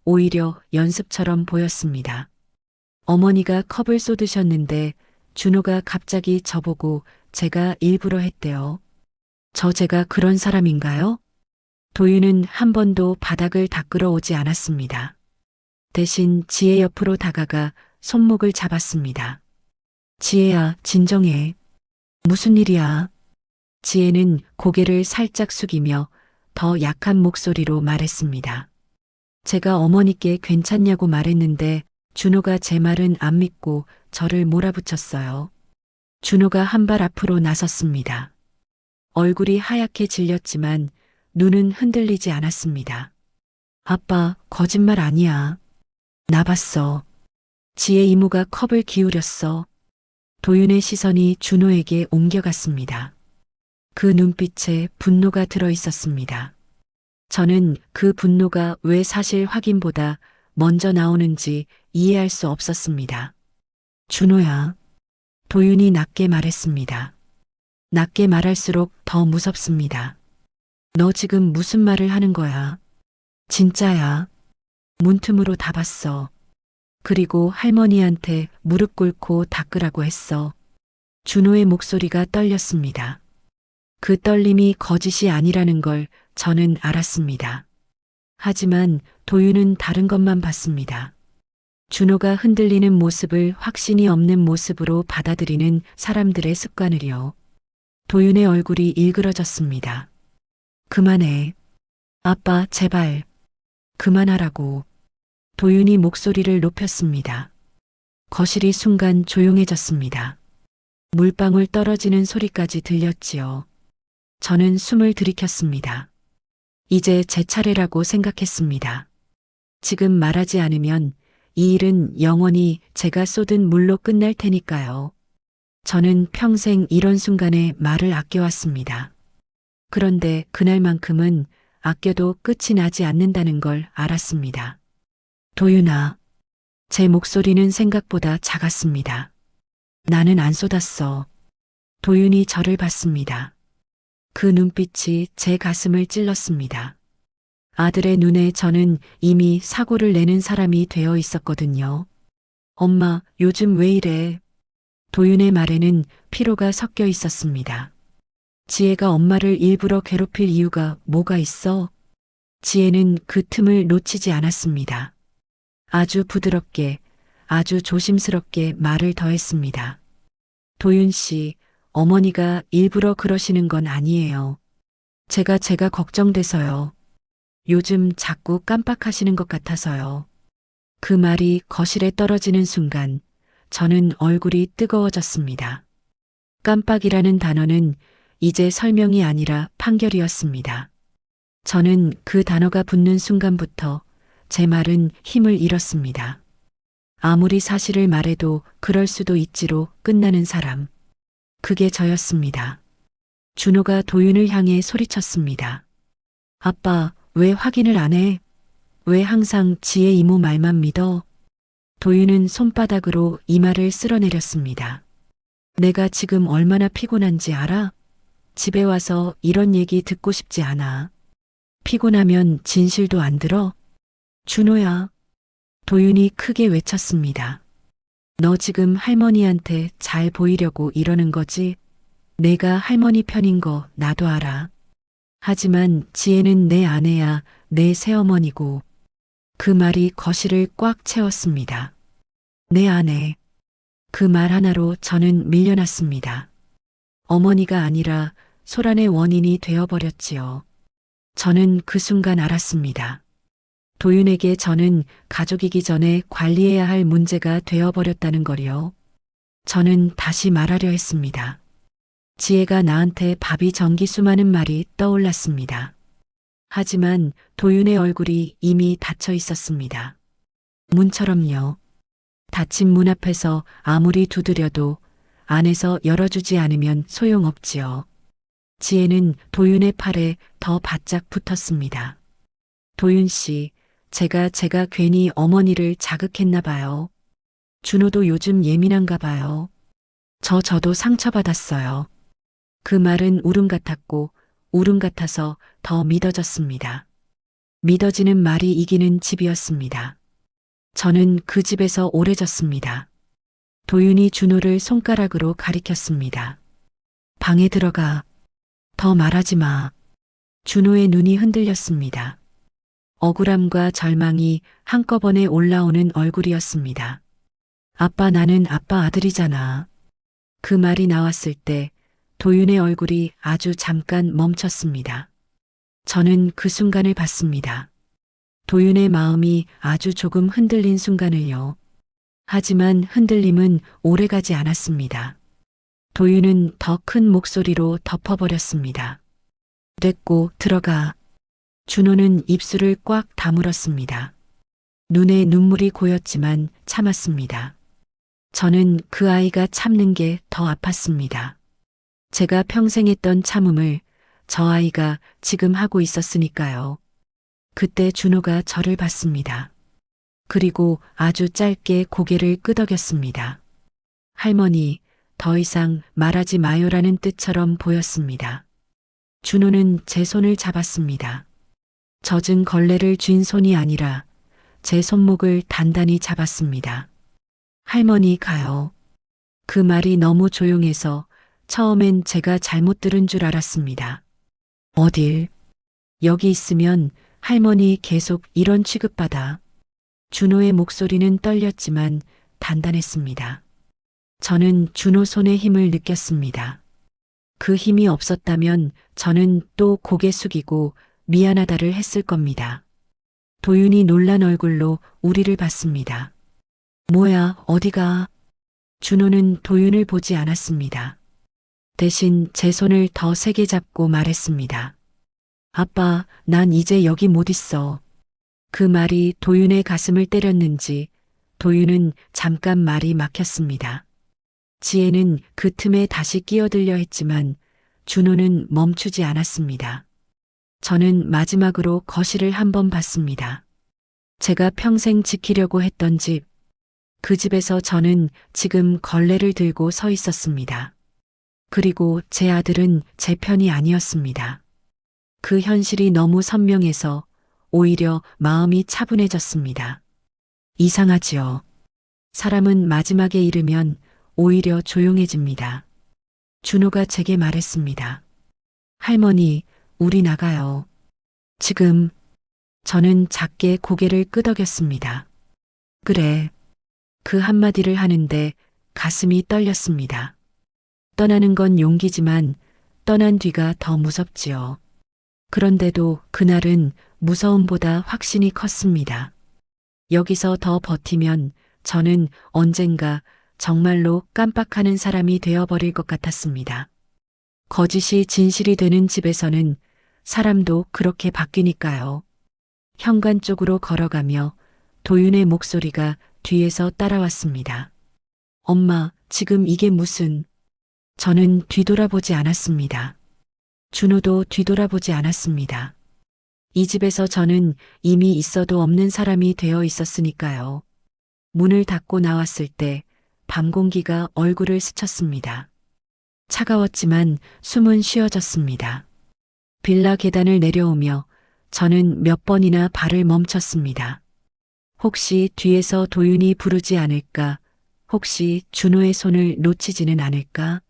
오히려 연습처럼 보였습니다. 어머니가 컵을 쏟으셨는데 준호가 갑자기 저보고 제가 일부러 했대요. 제가 그런 사람인가요? 도윤은 한 번도 바닥을 닦으러 오지 않았습니다. 대신 지혜 옆으로 다가가 손목을 잡았습니다. 지혜야, 진정해. 무슨 일이야? 지혜는 고개를 살짝 숙이며 더 약한 목소리로 말했습니다. 제가 어머니께 괜찮냐고 말했는데 준호가 제 말은 안 믿고 저를 몰아붙였어요. 준호가 한 발 앞으로 나섰습니다. 얼굴이 하얗게 질렸지만 눈은 흔들리지 않았습니다. 아빠, 거짓말 아니야. 나 봤어. 지혜 이모가 컵을 기울였어. 도윤의 시선이 준호에게 옮겨갔습니다. 그 눈빛에 분노가 들어 있었습니다. 저는 그 분노가 왜 사실 확인보다 먼저 나오는지 이해할 수 없었습니다. 준호야. 도윤이 낮게 말했습니다. 낮게 말할수록 더 무섭습니다. 너 지금 무슨 말을 하는 거야? 진짜야. 문틈으로 다 봤어. 그리고 할머니한테 무릎 꿇고 닦으라고 했어. 준호의 목소리가 떨렸습니다. 그 떨림이 거짓이 아니라는 걸 저는 알았습니다. 하지만 도윤은 다른 것만 봤습니다. 준호가 흔들리는 모습을 확신이 없는 모습으로 받아들이는 사람들의 습관을요. 도윤의 얼굴이 일그러졌습니다. 그만해. 아빠, 제발. 그만하라고. 도윤이 목소리를 높였습니다. 거실이 순간 조용해졌습니다. 물방울 떨어지는 소리까지 들렸지요. 저는 숨을 들이켰습니다. 이제 제 차례라고 생각했습니다. 지금 말하지 않으면 이 일은 영원히 제가 쏟은 물로 끝날 테니까요. 저는 평생 이런 순간에 말을 아껴왔습니다. 그런데 그날만큼은 아껴도 끝이 나지 않는다는 걸 알았습니다. 도윤아. 제 목소리는 생각보다 작았습니다. 나는 안 쏟았어. 도윤이 저를 봤습니다. 그 눈빛이 제 가슴을 찔렀습니다. 아들의 눈에 저는 이미 사고를 내는 사람이 되어 있었거든요. 엄마, 요즘 왜 이래? 도윤의 말에는 피로가 섞여 있었습니다. 지혜가 엄마를 일부러 괴롭힐 이유가 뭐가 있어? 지혜는 그 틈을 놓치지 않았습니다. 아주 부드럽게, 아주 조심스럽게 말을 더했습니다. 도윤 씨, 어머니가 일부러 그러시는 건 아니에요. 제가 걱정돼서요. 요즘 자꾸 깜빡하시는 것 같아서요. 그 말이 거실에 떨어지는 순간 저는 얼굴이 뜨거워졌습니다. 깜빡이라는 단어는 이제 설명이 아니라 판결이었습니다. 저는 그 단어가 붙는 순간부터 제 말은 힘을 잃었습니다. 아무리 사실을 말해도 그럴 수도 있지로 끝나는 사람. 그게 저였습니다. 준호가 도윤을 향해 소리쳤습니다. 아빠, 왜 확인을 안 해? 왜 항상 지혜 이모 말만 믿어? 도윤은 손바닥으로 이마를 쓸어내렸습니다. 내가 지금 얼마나 피곤한지 알아? 집에 와서 이런 얘기 듣고 싶지 않아. 피곤하면 진실도 안 들어? 준호야. 도윤이 크게 외쳤습니다. 너 지금 할머니한테 잘 보이려고 이러는 거지? 내가 할머니 편인 거 나도 알아. 하지만 지혜는 내 아내야, 내 새어머니고. 그 말이 거실을 꽉 채웠습니다. 내 아내. 그 말 하나로 저는 밀려났습니다. 어머니가 아니라 소란의 원인이 되어버렸지요. 저는 그 순간 알았습니다. 도윤에게 저는 가족이기 전에 관리해야 할 문제가 되어버렸다는 거리요. 저는 다시 말하려 했습니다. 지혜가 나한테 밥이 전기 수많은 말이 떠올랐습니다. 하지만 도윤의 얼굴이 이미 닫혀 있었습니다. 문처럼요. 닫힌 문 앞에서 아무리 두드려도 안에서 열어주지 않으면 소용없지요. 지혜는 도윤의 팔에 더 바짝 붙었습니다. 도윤 씨, 제가 괜히 어머니를 자극했나 봐요. 준호도 요즘 예민한가 봐요. 저도 상처받았어요. 그 말은 울음 같았고 울음 같아서 더 믿어졌습니다. 믿어지는 말이 이기는 집이었습니다. 저는 그 집에서 오래졌습니다. 도윤이 준호를 손가락으로 가리켰습니다. 방에 들어가. 더 말하지 마. 준호의 눈이 흔들렸습니다. 억울함과 절망이 한꺼번에 올라오는 얼굴이었습니다. 아빠, 나는 아빠 아들이잖아. 그 말이 나왔을 때 도윤의 얼굴이 아주 잠깐 멈췄습니다. 저는 그 순간을 봤습니다. 도윤의 마음이 아주 조금 흔들린 순간을요. 하지만 흔들림은 오래가지 않았습니다. 도윤은 더 큰 목소리로 덮어버렸습니다. 됐고, 들어가. 준호는 입술을 꽉 다물었습니다. 눈에 눈물이 고였지만 참았습니다. 저는 그 아이가 참는 게 더 아팠습니다. 제가 평생 했던 참음을 저 아이가 지금 하고 있었으니까요. 그때 준호가 저를 봤습니다. 그리고 아주 짧게 고개를 끄덕였습니다. 할머니, 더 이상 말하지 마요라는 뜻처럼 보였습니다. 준호는 제 손을 잡았습니다. 젖은 걸레를 쥔 손이 아니라 제 손목을 단단히 잡았습니다. 할머니, 가요. 그 말이 너무 조용해서 처음엔 제가 잘못 들은 줄 알았습니다. 어딜? 여기 있으면 할머니 계속 이런 취급받아. 준호의 목소리는 떨렸지만 단단했습니다. 저는 준호 손의 힘을 느꼈습니다. 그 힘이 없었다면 저는 또 고개 숙이고 미안하다를 했을 겁니다. 도윤이 놀란 얼굴로 우리를 봤습니다. 뭐야, 어디가? 준호는 도윤을 보지 않았습니다. 대신 제 손을 더 세게 잡고 말했습니다. 아빠, 난 이제 여기 못 있어. 그 말이 도윤의 가슴을 때렸는지 도윤은 잠깐 말이 막혔습니다. 지혜는 그 틈에 다시 끼어들려 했지만 준호는 멈추지 않았습니다. 저는 마지막으로 거실을 한번 봤습니다. 제가 평생 지키려고 했던 집, 그 집에서 저는 지금 걸레를 들고 서 있었습니다. 그리고 제 아들은 제 편이 아니었습니다. 그 현실이 너무 선명해서 오히려 마음이 차분해졌습니다. 이상하지요. 사람은 마지막에 이르면 오히려 조용해집니다. 준호가 제게 말했습니다. 할머니, 우리 나가요. 지금. 저는 작게 고개를 끄덕였습니다. 그래. 그 한마디를 하는데 가슴이 떨렸습니다. 떠나는 건 용기지만 떠난 뒤가 더 무섭지요. 그런데도 그날은 무서움보다 확신이 컸습니다. 여기서 더 버티면 저는 언젠가 정말로 깜빡하는 사람이 되어버릴 것 같았습니다. 거짓이 진실이 되는 집에서는 사람도 그렇게 바뀌니까요. 현관 쪽으로 걸어가며 도윤의 목소리가 뒤에서 따라왔습니다. 엄마, 지금 이게 무슨... 저는 뒤돌아보지 않았습니다. 준호도 뒤돌아보지 않았습니다. 이 집에서 저는 이미 있어도 없는 사람이 되어 있었으니까요. 문을 닫고 나왔을 때 밤 공기가 얼굴을 스쳤습니다. 차가웠지만 숨은 쉬어졌습니다. 빌라 계단을 내려오며 저는 몇 번이나 발을 멈췄습니다. 혹시 뒤에서 도윤이 부르지 않을까? 혹시 준호의 손을 놓치지는 않을까?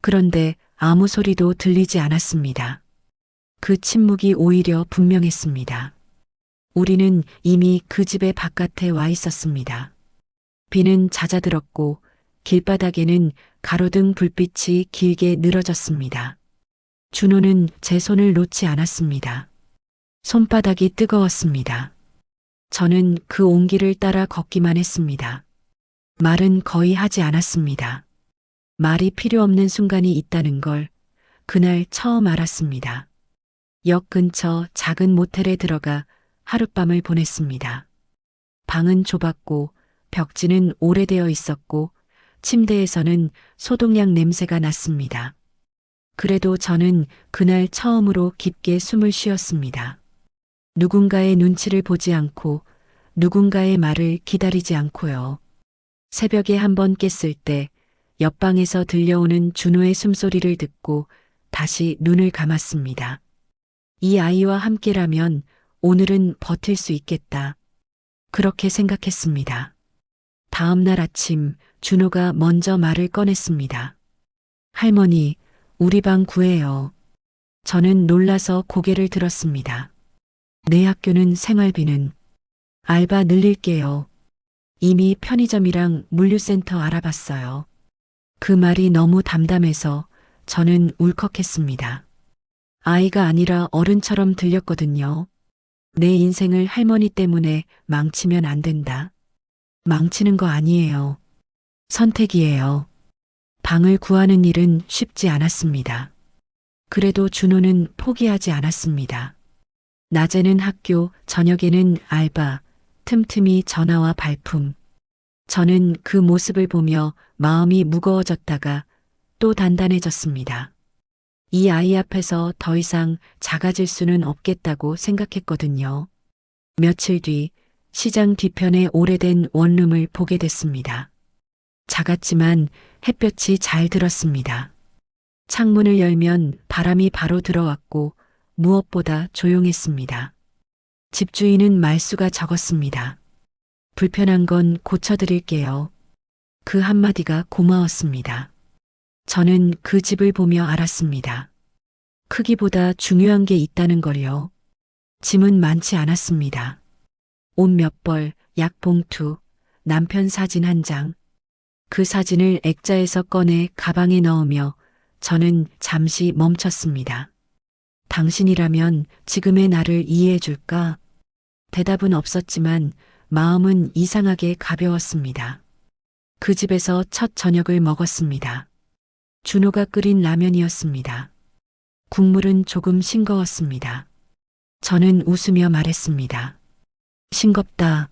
그런데 아무 소리도 들리지 않았습니다. 그 침묵이 오히려 분명했습니다. 우리는 이미 그 집의 바깥에 와 있었습니다. 비는 잦아들었고 길바닥에는 가로등 불빛이 길게 늘어졌습니다. 준호는 제 손을 놓지 않았습니다. 손바닥이 뜨거웠습니다. 저는 그 온기를 따라 걷기만 했습니다. 말은 거의 하지 않았습니다. 말이 필요 없는 순간이 있다는 걸 그날 처음 알았습니다. 역 근처 작은 모텔에 들어가 하룻밤을 보냈습니다. 방은 좁았고 벽지는 오래되어 있었고 침대에서는 소독약 냄새가 났습니다. 그래도 저는 그날 처음으로 깊게 숨을 쉬었습니다. 누군가의 눈치를 보지 않고 누군가의 말을 기다리지 않고요. 새벽에 한번 깼을 때 옆방에서 들려오는 준호의 숨소리를 듣고 다시 눈을 감았습니다. 이 아이와 함께라면 오늘은 버틸 수 있겠다. 그렇게 생각했습니다. 다음 날 아침 준호가 먼저 말을 꺼냈습니다. 할머니, 우리 방 구해요. 저는 놀라서 고개를 들었습니다. 내 학교는 생활비는 알바 늘릴게요. 이미 편의점이랑 물류센터 알아봤어요. 그 말이 너무 담담해서 저는 울컥했습니다. 아이가 아니라 어른처럼 들렸거든요. 내 인생을 할머니 때문에 망치면 안 된다. 망치는 거 아니에요. 선택이에요. 방을 구하는 일은 쉽지 않았습니다. 그래도 준호는 포기하지 않았습니다. 낮에는 학교, 저녁에는 알바, 틈틈이 전화와 발품. 저는 그 모습을 보며 마음이 무거워졌다가 또 단단해졌습니다. 이 아이 앞에서 더 이상 작아질 수는 없겠다고 생각했거든요. 며칠 뒤 시장 뒤편의 오래된 원룸을 보게 됐습니다. 작았지만 햇볕이 잘 들었습니다. 창문을 열면 바람이 바로 들어왔고 무엇보다 조용했습니다. 집주인은 말수가 적었습니다. 불편한 건 고쳐드릴게요. 그 한마디가 고마웠습니다. 저는 그 집을 보며 알았습니다. 크기보다 중요한 게 있다는 걸요. 짐은 많지 않았습니다. 옷 몇 벌, 약 봉투, 남편 사진 한 장. 그 사진을 액자에서 꺼내 가방에 넣으며 저는 잠시 멈췄습니다. 당신이라면 지금의 나를 이해해 줄까? 대답은 없었지만 마음은 이상하게 가벼웠습니다. 그 집에서 첫 저녁을 먹었습니다. 준호가 끓인 라면이었습니다. 국물은 조금 싱거웠습니다. 저는 웃으며 말했습니다. 싱겁다.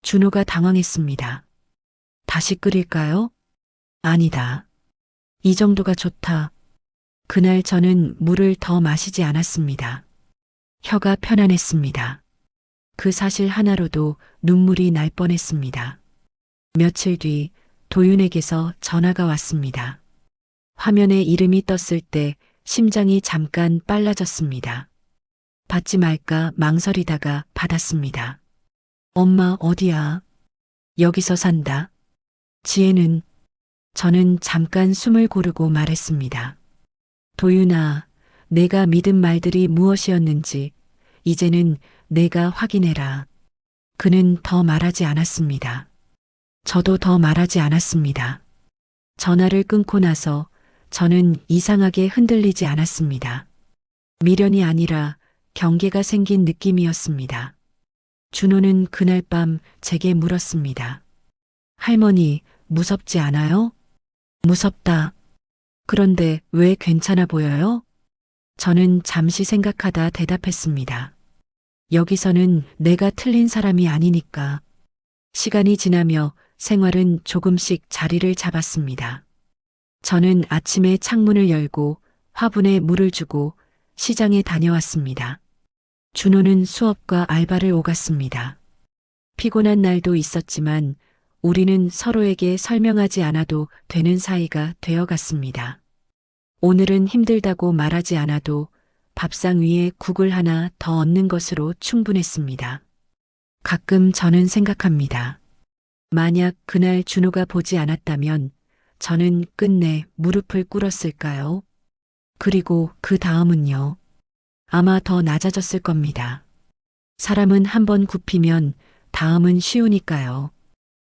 준호가 당황했습니다. 다시 끓일까요? 아니다. 이 정도가 좋다. 그날 저는 물을 더 마시지 않았습니다. 혀가 편안했습니다. 그 사실 하나로도 눈물이 날 뻔했습니다. 며칠 뒤 도윤에게서 전화가 왔습니다. 화면에 이름이 떴을 때 심장이 잠깐 빨라졌습니다. 받지 말까 망설이다가 받았습니다. 엄마 어디야? 여기서 산다. 지혜는? 저는 잠깐 숨을 고르고 말했습니다. 도윤아, 내가 믿은 말들이 무엇이었는지 이제는 내가 확인해라. 그는 더 말하지 않았습니다. 저도 더 말하지 않았습니다. 전화를 끊고 나서 저는 이상하게 흔들리지 않았습니다. 미련이 아니라 경계가 생긴 느낌이었습니다. 준호는 그날 밤 제게 물었습니다. 할머니, 무섭지 않아요? 무섭다. 그런데 왜 괜찮아 보여요? 저는 잠시 생각하다 대답했습니다. 여기서는 내가 틀린 사람이 아니니까. 시간이 지나며 생활은 조금씩 자리를 잡았습니다. 저는 아침에 창문을 열고 화분에 물을 주고 시장에 다녀왔습니다. 준호는 수업과 알바를 오갔습니다. 피곤한 날도 있었지만 우리는 서로에게 설명하지 않아도 되는 사이가 되어갔습니다. 오늘은 힘들다고 말하지 않아도 밥상 위에 국을 하나 더 얹는 것으로 충분했습니다. 가끔 저는 생각합니다. 만약 그날 준호가 보지 않았다면 저는 끝내 무릎을 꿇었을까요? 그리고 그 다음은요. 아마 더 낮아졌을 겁니다. 사람은 한번 굽히면 다음은 쉬우니까요.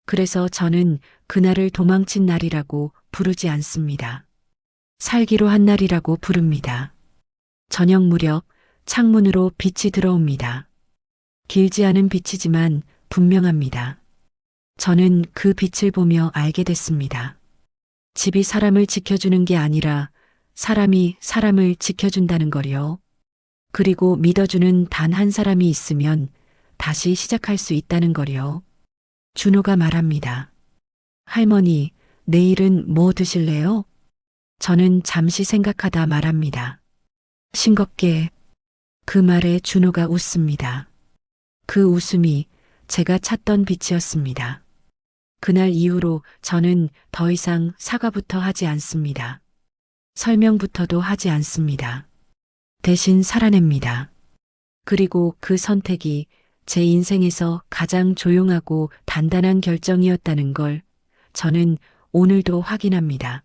그래서 저는 그날을 도망친 날이라고 부르지 않습니다. 살기로 한 날이라고 부릅니다. 저녁 무렵 창문으로 빛이 들어옵니다. 길지 않은 빛이지만 분명합니다. 저는 그 빛을 보며 알게 됐습니다. 집이 사람을 지켜주는 게 아니라 사람이 사람을 지켜준다는 거요. 그리고 믿어주는 단 한 사람이 있으면 다시 시작할 수 있다는 거요. 준호가 말합니다. 할머니, 내일은 뭐 드실래요? 저는 잠시 생각하다 말합니다. 싱겁게. 그 말에 준호가 웃습니다. 그 웃음이 제가 찾던 빛이었습니다. 그날 이후로 저는 더 이상 사과부터 하지 않습니다. 설명부터도 하지 않습니다. 대신 살아냅니다. 그리고 그 선택이 제 인생에서 가장 조용하고 단단한 결정이었다는 걸 저는 오늘도 확인합니다.